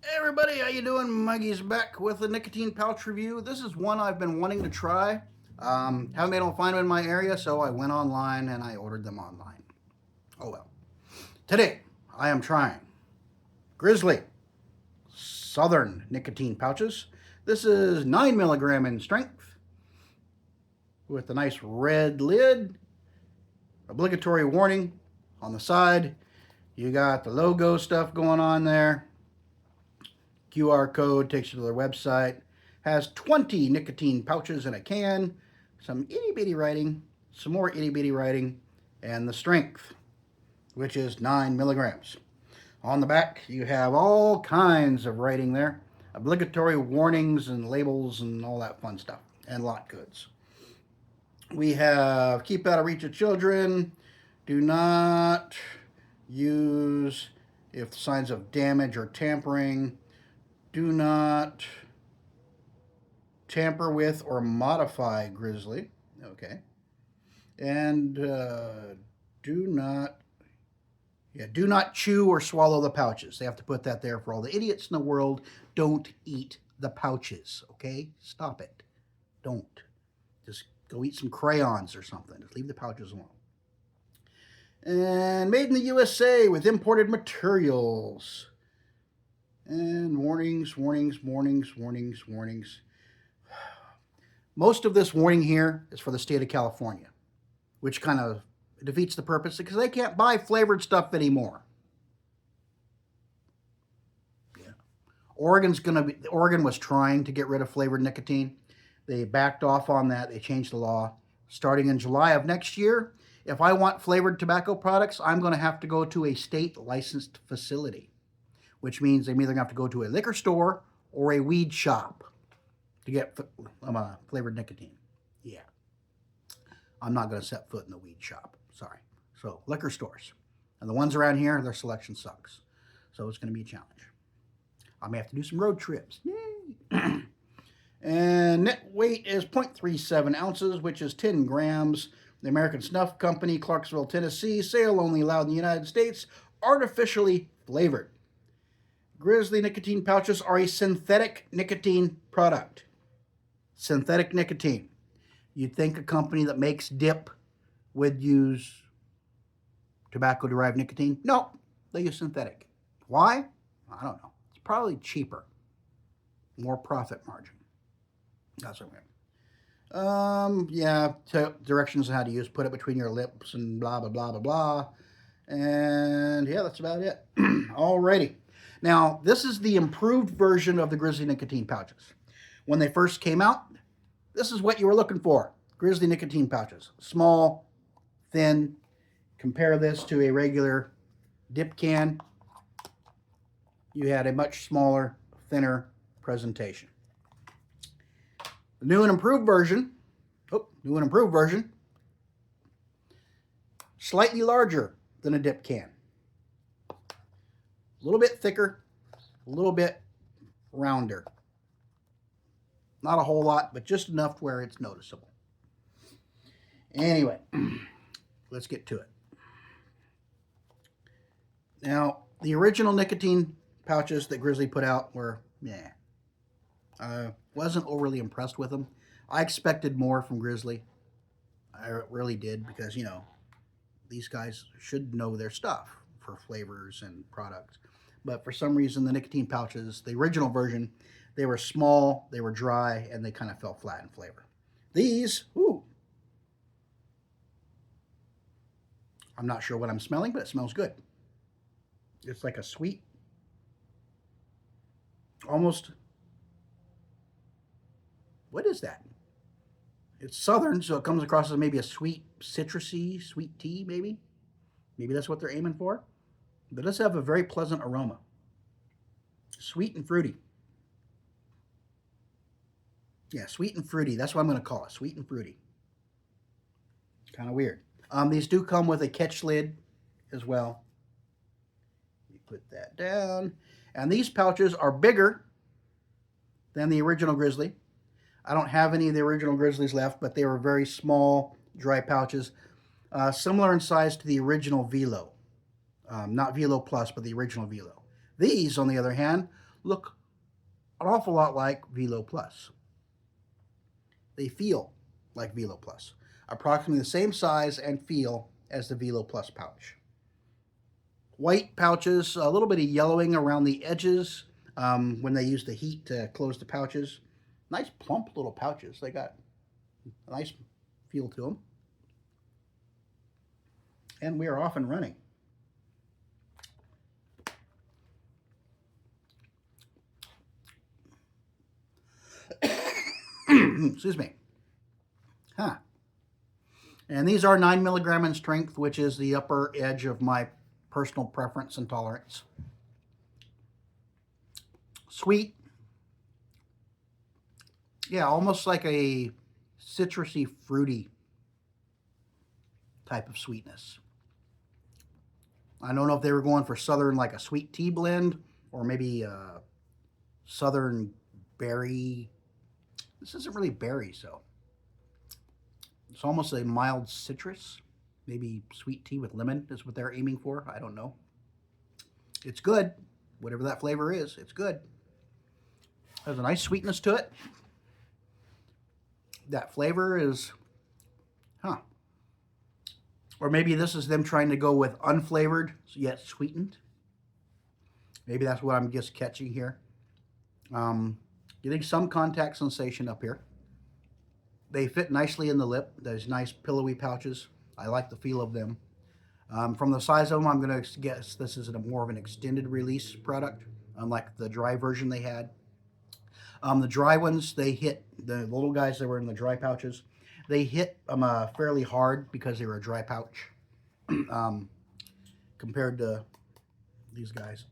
Hey everybody, how you doing? Muggy's back with a nicotine pouch review. This is one I've been wanting to try. Haven't been able to find them in my area, so I went online and I ordered them online. Oh well. Today, I am trying Grizzly Southern nicotine pouches. This is 9 milligram in strength with a nice red lid. Obligatory warning on the side. You got the logo stuff going on there. QR code takes you to their website. Has 20 nicotine pouches in a can. Some itty bitty writing, some more itty bitty writing, and the strength, which is 9 milligrams. On the back, you have all kinds of writing there, obligatory warnings and labels and all that fun stuff, and lot codes. We have keep out of reach of children, do not use if signs of damage or tampering, do not tamper with or modify Grizzly. Okay. And do not, do not chew or swallow the pouches. They have to put that there for all the idiots in the world. Don't eat the pouches. Okay, stop it. Don't. Just go eat some crayons or something. Just leave the pouches alone. And made in the USA with imported materials. And warnings, warnings, warnings, warnings, warnings. Most of this warning here is for the state of California, which kind of defeats the purpose because they can't buy flavored stuff anymore. Yeah. Oregon was trying to get rid of flavored nicotine. They backed off on that. They changed the law. Starting in July of next year, if I want flavored tobacco products, I'm going to have to go to a state licensed facility, which means I'm either going to have to go to a liquor store or a weed shop to get flavored nicotine. Yeah. I'm not going to set foot in the weed shop. Sorry. So, liquor stores. And the ones around here, their selection sucks. So, it's going to be a challenge. I may have to do some road trips. Yay! And net weight is 0.37 ounces, which is 10 grams. The American Snuff Company, Clarksville, Tennessee. Sale only allowed in the United States. Artificially flavored. Grizzly nicotine pouches are a synthetic nicotine product. Synthetic nicotine. You'd think a company that makes dip would use tobacco-derived nicotine. No, they use synthetic. Why? I don't know. It's probably cheaper. More profit margin. That's what I'm yeah, directions on how to use. Put it between your lips and blah, blah, blah, blah, blah. And yeah, that's about it. Alrighty. Now, this is the improved version of the Grizzly nicotine pouches. When they first came out, this is what you were looking for. Grizzly nicotine pouches. Small, thin. Compare this to a regular dip can. You had a much smaller, thinner presentation. The new and improved version, slightly larger than a dip can. A little bit thicker, a little bit rounder. Not a whole lot, but just enough where it's noticeable. Anyway, let's get to it. Now, the original nicotine pouches that Grizzly put out were, wasn't overly impressed with them. I expected more from Grizzly. I really did because, these guys should know their stuff for flavors and products. But for some reason, the nicotine pouches, the original version, they were small, they were dry, and they kind of fell flat in flavor. These, I'm not sure what I'm smelling, but it smells good. It's like a sweet, almost, what is that? It's southern, so it comes across as maybe a sweet, citrusy, sweet tea, maybe. Maybe that's what they're aiming for. But it does have a very pleasant aroma. Sweet and fruity. Yeah, sweet and fruity. That's what I'm going to call it. Sweet and fruity. Kind of weird. These do come with a catch lid as well. You put that down. And these pouches are bigger than the original Grizzly. I don't have any of the original Grizzlies left, but they were very small, dry pouches. Similar in size to the original Velo. Not Velo Plus, but the original Velo. These, on the other hand, look an awful lot like Velo Plus. They feel like Velo Plus. Approximately the same size and feel as the Velo Plus pouch. White pouches, a little bit of yellowing around the edges when they use the heat to close the pouches. Nice plump little pouches. They got a nice feel to them. And we are off and running. Excuse me. Huh. And these are 9 milligram in strength, which is the upper edge of my personal preference and tolerance. Sweet. Yeah, almost like a citrusy, fruity type of sweetness. I don't know if they were going for southern, like a sweet tea blend, or maybe southern berry. This isn't really berry, so it's almost a mild citrus. Maybe sweet tea with lemon is what they're aiming for. I don't know. It's good. Whatever that flavor is, it's good. Has a nice sweetness to it. That flavor is, or maybe this is them trying to go with unflavored yet sweetened. Maybe that's what I'm just catching here. Getting some contact sensation up here. They fit nicely in the lip. There's nice pillowy pouches. I like the feel of them. From the size of them, I'm going to guess this is more of an extended release product, unlike the dry version they had. The dry ones, they hit, the little guys that were in the dry pouches, they hit fairly hard because they were a dry pouch compared to these guys.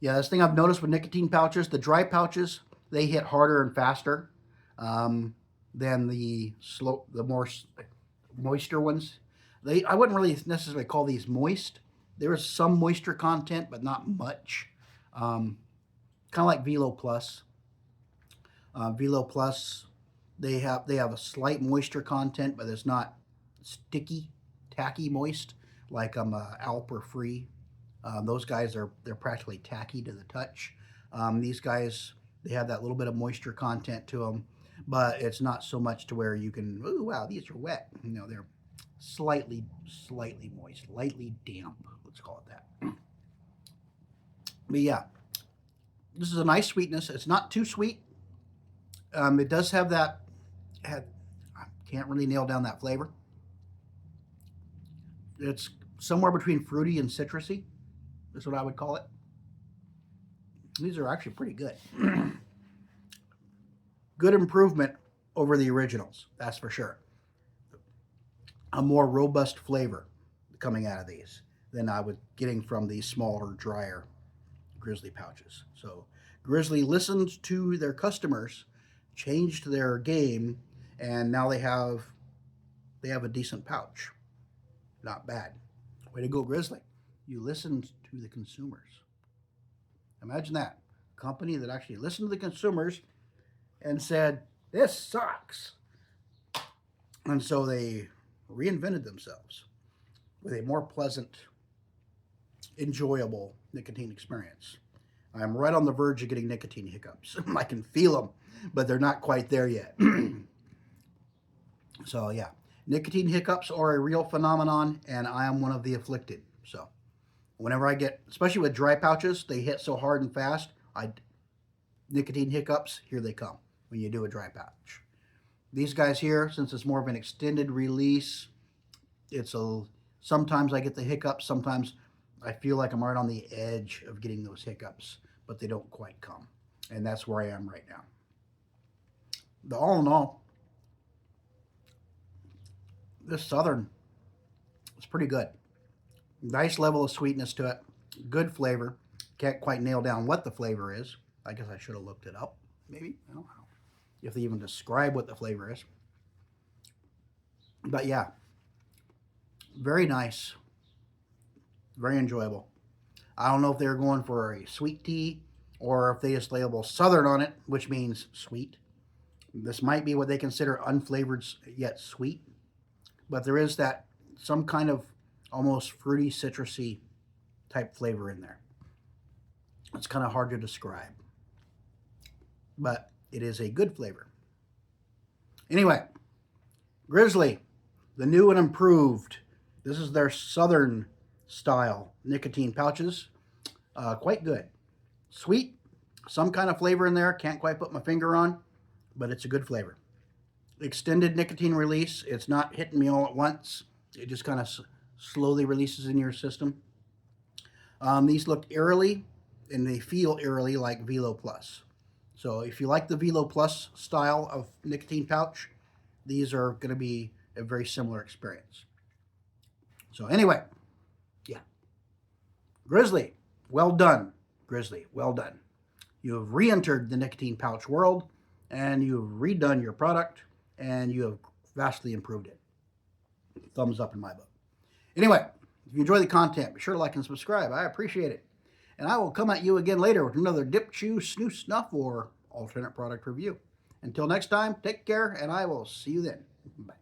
Yeah, this thing I've noticed with nicotine pouches, the dry pouches, they hit harder and faster than the more moisture ones. I wouldn't really necessarily call these moist. There is some moisture content, but not much. Kind of like Velo Plus. Velo Plus, they have a slight moisture content, but it's not sticky, tacky moist like Alp or Free. Those guys they're practically tacky to the touch. These guys, they have that little bit of moisture content to them, but it's not so much to where you can, ooh, wow, these are wet. You know, they're slightly moist, lightly damp. Let's call it that. But yeah, this is a nice sweetness. It's not too sweet. It does have that. I can't really nail down that flavor. It's somewhere between fruity and citrusy. That's what I would call it. These are actually pretty good. Good improvement over the originals, that's for sure. A more robust flavor coming out of these than I was getting from the smaller, drier Grizzly pouches. So Grizzly listened to their customers, changed their game, and now they have a decent pouch. Not bad. Way to go, Grizzly. You listened to the consumers. Imagine that. A company that actually listened to the consumers and said, this sucks. And so they reinvented themselves with a more pleasant, enjoyable nicotine experience. I'm right on the verge of getting nicotine hiccups. I can feel them, but they're not quite there yet. So yeah, nicotine hiccups are a real phenomenon, and I am one of the afflicted. So whenever I get, especially with dry pouches, they hit so hard and fast, nicotine hiccups, here they come when you do a dry pouch. These guys here, since it's more of an extended release, sometimes I get the hiccups, sometimes I feel like I'm right on the edge of getting those hiccups, but they don't quite come. And that's where I am right now. But all in all, this Southern is pretty good. Nice level of sweetness to it. Good flavor. Can't quite nail down what the flavor is. I guess I should have looked it up, maybe. I don't know if they even describe what the flavor is. But yeah, very nice. Very enjoyable. I don't know if they're going for a sweet tea or if they just label Southern on it, which means sweet. This might be what they consider unflavored yet sweet. But there is that some kind of almost fruity, citrusy type flavor in there. It's kind of hard to describe, but it is a good flavor. Anyway, Grizzly, the new and improved. This is their southern style nicotine pouches. Quite good. Sweet, some kind of flavor in there. Can't quite put my finger on, but it's a good flavor. Extended nicotine release. It's not hitting me all at once. It just kind of slowly releases in your system. These look eerily, and they feel eerily like Velo Plus. So if you like the Velo Plus style of nicotine pouch, these are going to be a very similar experience. So anyway, yeah. Grizzly, well done. Grizzly, well done. You have re-entered the nicotine pouch world, and you have redone your product, and you have vastly improved it. Thumbs up in my book. Anyway, if you enjoy the content, be sure to like and subscribe. I appreciate it. And I will come at you again later with another dip, chew, snooze, snuff, or alternate product review. Until next time, take care, and I will see you then. Bye.